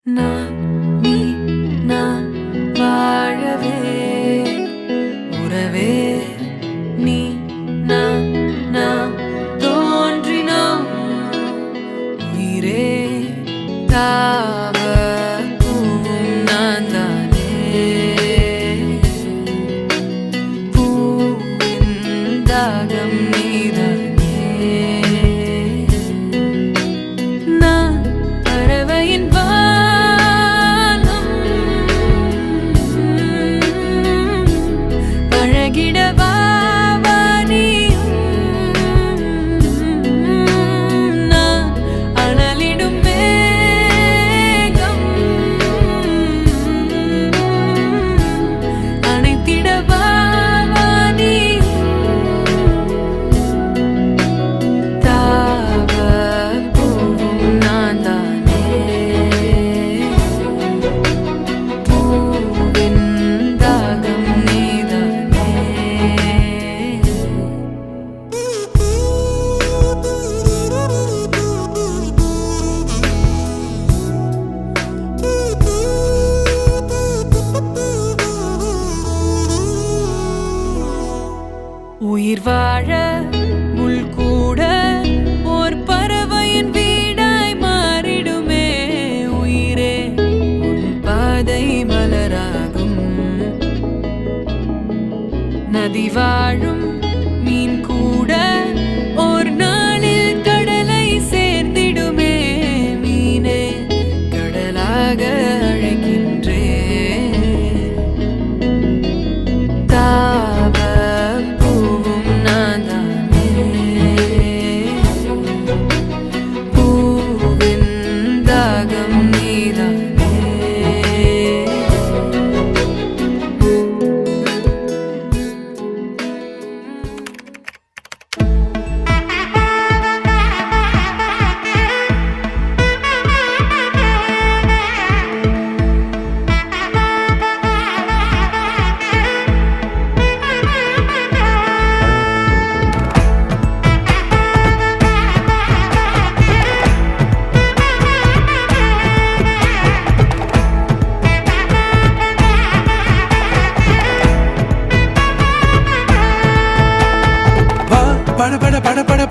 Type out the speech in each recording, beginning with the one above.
நான் நீ நான் வாழவே உறவே நீ நான் தோன்றினோம் உயிரே தாவ பூவும் நான் தானே பூவின் தாகம் நீதானே நான் பறவையின் பழகிடவா நான் அனலிடும் மேகம் அணைத்திடவா தாவ பூவும் நான் தானே பூவின் தாகம் நீதானே உயிர் வாழ முள் கூட ஓர் பறவையின் வீடாய் மாறிடுமே உயிரே உன் பாதை மலராகும் நதி வாழும் மீன் கூட ஓர் நாளில் கடலை சேர்ந்திடுமே மீனே கடலாக அழைக்கின்றே தாவ பூவும் நான் தானே பூவின் தாகம் நீதானே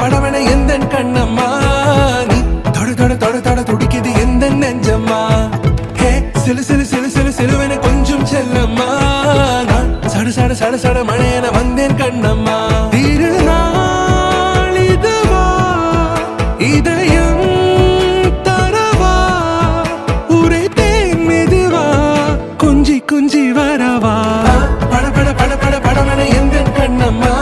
படவன எந்தன் கண்ணம்மா நீ தொட தொட தொட தொட துடிக்குது எந்த நெஞ்சம்மா ஹே சிலு சிலு சிலு சிலு சிலுவென கொஞ்சம் செல்லம்மா நான் சட சட சட சட மழையென வந்தேன் கண்ணம்மா திருநாள் இதுவா இதயம் தரவா உரைத்தேன் மெதுவா கொஞ்சி கொஞ்சி வரவா படவன எந்தன் கண்ணம்மா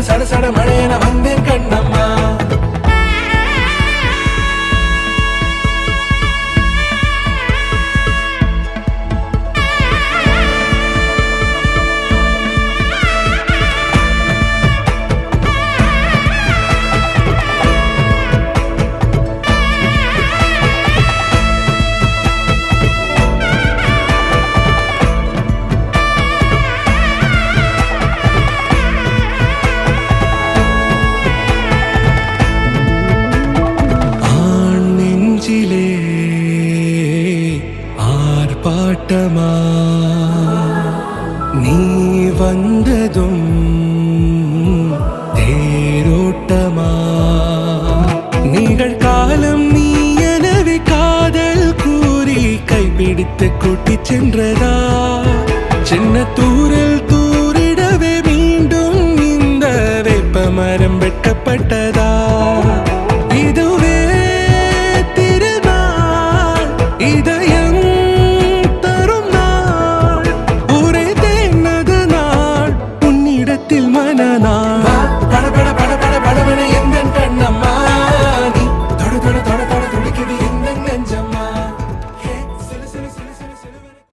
சட சட மழையென வந்தேன் கண்ணம்மா ஆர்ப்பாட்டமா நீ வந்ததும் தேரோட்டமா நிகழ்காலம் நீ எனவே காதல் கூறி கைப்பிடித்து கூட்டிச் சென்றதா சின்ன தூரல் தூரிடவே மீண்டும் இந்த வேப்ப மரம் வெட்டப்பட்டதா இதுவே திருநாள் இதயம் மனநாள் படவன எந்தன் கண்ணம்மா